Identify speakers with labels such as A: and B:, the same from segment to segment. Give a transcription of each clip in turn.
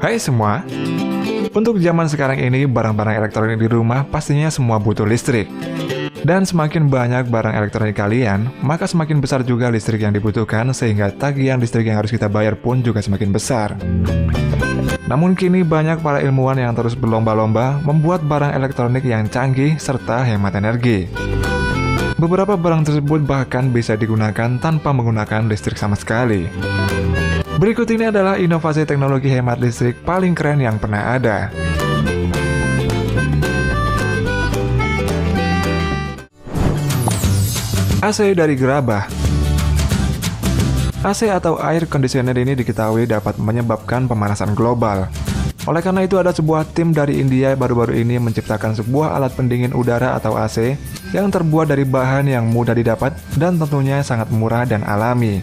A: Hai semua, untuk zaman sekarang ini barang-barang elektronik di rumah pastinya semua butuh listrik. Dan semakin banyak barang elektronik kalian, maka semakin besar juga listrik yang dibutuhkan sehingga tagihan listrik yang harus kita bayar pun juga semakin besar. Namun kini banyak para ilmuwan yang terus berlomba-lomba membuat barang elektronik yang canggih serta hemat energi. Beberapa barang tersebut bahkan bisa digunakan tanpa menggunakan listrik sama sekali. Berikut ini adalah inovasi teknologi hemat listrik paling keren yang pernah ada. AC dari gerabah. AC atau air conditioner ini diketahui dapat menyebabkan pemanasan global. Oleh karena itu ada sebuah tim dari India baru-baru ini menciptakan sebuah alat pendingin udara atau AC yang terbuat dari bahan yang mudah didapat dan tentunya sangat murah dan alami.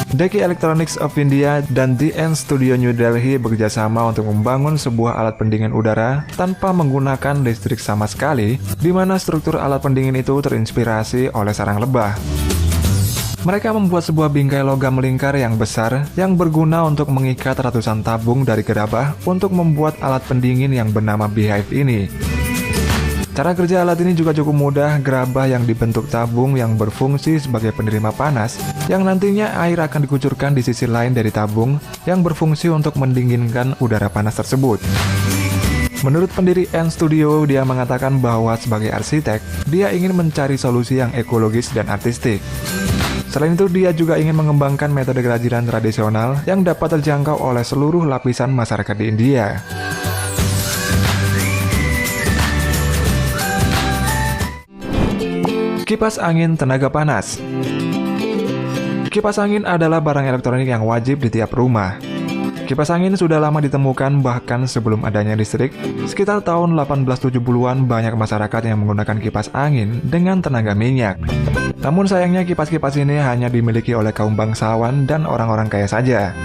A: Deki Electronics of India dan DN Studio New Delhi bekerjasama untuk membangun sebuah alat pendingin udara tanpa menggunakan listrik sama sekali, di mana struktur alat pendingin itu terinspirasi oleh sarang lebah. Mereka membuat sebuah bingkai logam melingkar yang besar yang berguna untuk mengikat ratusan tabung dari gerabah untuk membuat alat pendingin yang bernama Beehive ini. Cara kerja alat ini juga cukup mudah. Gerabah yang dibentuk tabung yang berfungsi sebagai penerima panas, yang nantinya air akan dikucurkan di sisi lain dari tabung yang berfungsi untuk mendinginkan udara panas tersebut. Menurut pendiri N Studio, dia mengatakan bahwa sebagai arsitek, dia ingin mencari solusi yang ekologis dan artistik. Selain itu, dia juga ingin mengembangkan metode kerajinan tradisional yang dapat terjangkau oleh seluruh lapisan masyarakat di India. Kipas angin tenaga panas. Kipas angin adalah barang elektronik yang wajib di tiap rumah. Kipas angin sudah lama ditemukan, bahkan sebelum adanya listrik. Sekitar tahun 1870-an banyak masyarakat yang menggunakan kipas angin dengan tenaga minyak. Namun sayangnya kipas-kipas ini hanya dimiliki oleh kaum bangsawan dan orang-orang kaya saja.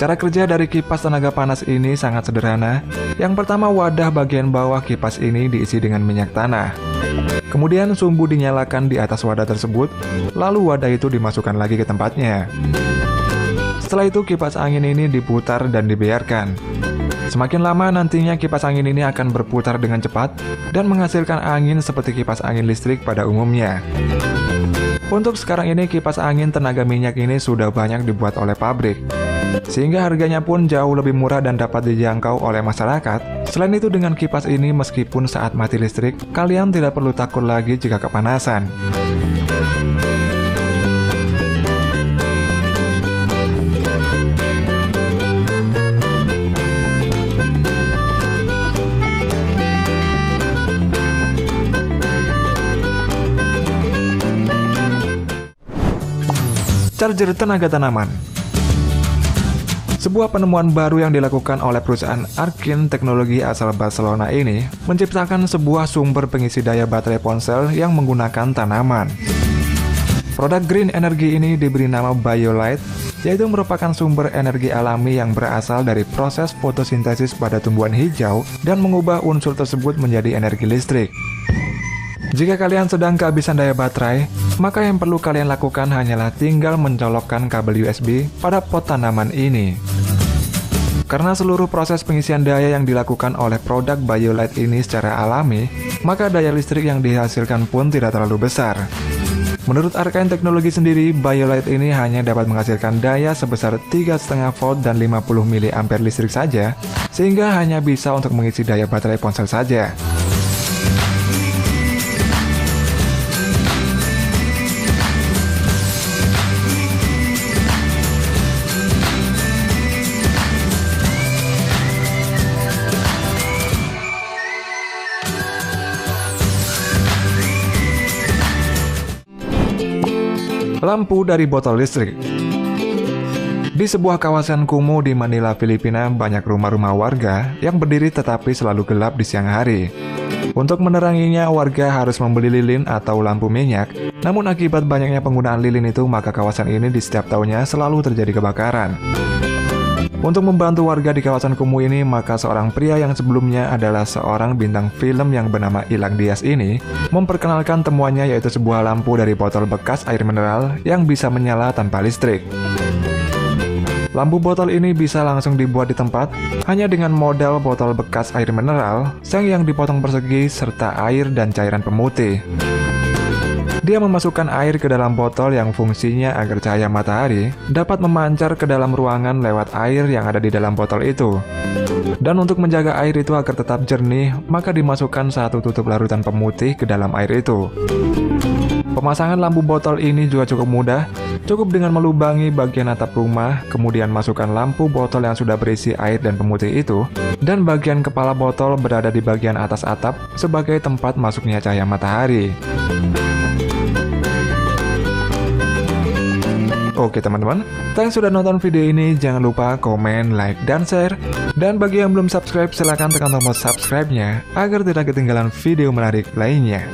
A: Cara kerja dari kipas tenaga panas ini sangat sederhana. Yang pertama, wadah bagian bawah kipas ini diisi dengan minyak tanah. Kemudian sumbu dinyalakan di atas wadah tersebut, lalu wadah itu dimasukkan lagi ke tempatnya. Setelah itu kipas angin ini diputar dan dibiarkan. Semakin lama nantinya kipas angin ini akan berputar dengan cepat dan menghasilkan angin seperti kipas angin listrik pada umumnya. Untuk sekarang ini kipas angin tenaga minyak ini sudah banyak dibuat oleh pabrik, sehingga harganya pun jauh lebih murah dan dapat dijangkau oleh masyarakat. Selain itu, dengan kipas ini meskipun saat mati listrik, kalian tidak perlu takut lagi jika kepanasan. Charger tenaga tanaman. Sebuah penemuan baru yang dilakukan oleh perusahaan Arkin Teknologi asal Barcelona ini menciptakan sebuah sumber pengisi daya baterai ponsel yang menggunakan tanaman. Produk green energy ini diberi nama BioLite, yaitu merupakan sumber energi alami yang berasal dari proses fotosintesis pada tumbuhan hijau dan mengubah unsur tersebut menjadi energi listrik. Jika kalian sedang kehabisan daya baterai, maka yang perlu kalian lakukan hanyalah tinggal mencolokkan kabel USB pada pot tanaman ini. Karena seluruh proses pengisian daya yang dilakukan oleh produk BioLite ini secara alami, maka daya listrik yang dihasilkan pun tidak terlalu besar. Menurut Arkin Teknologi sendiri, BioLite ini hanya dapat menghasilkan daya sebesar 3,5 volt dan 50 mA listrik saja, sehingga hanya bisa untuk mengisi daya baterai ponsel saja. Lampu dari botol listrik. Di sebuah kawasan kumuh di Manila, Filipina, banyak rumah-rumah warga yang berdiri tetapi selalu gelap di siang hari. Untuk meneranginya, warga harus membeli lilin atau lampu minyak. Namun akibat banyaknya penggunaan lilin itu, maka kawasan ini di setiap tahunnya selalu terjadi kebakaran. Untuk membantu warga di kawasan kumuh ini, maka seorang pria yang sebelumnya adalah seorang bintang film yang bernama Ilang Diaz ini memperkenalkan temuannya, yaitu sebuah lampu dari botol bekas air mineral yang bisa menyala tanpa listrik. Lampu botol ini bisa langsung dibuat di tempat hanya dengan model botol bekas air mineral, seng yang dipotong persegi, serta air dan cairan pemutih. Dia memasukkan air ke dalam botol yang fungsinya agar cahaya matahari dapat memancar ke dalam ruangan lewat air yang ada di dalam botol itu. Dan untuk menjaga air itu agar tetap jernih, maka dimasukkan satu tutup larutan pemutih ke dalam air itu. Pemasangan lampu botol ini juga cukup mudah, cukup dengan melubangi bagian atap rumah, kemudian masukkan lampu botol yang sudah berisi air dan pemutih itu, dan bagian kepala botol berada di bagian atas atap sebagai tempat masuknya cahaya matahari. Oke teman-teman, thanks sudah nonton video ini, jangan lupa komen, like, dan share. Dan bagi yang belum subscribe, silahkan tekan tombol subscribe-nya agar tidak ketinggalan video menarik lainnya.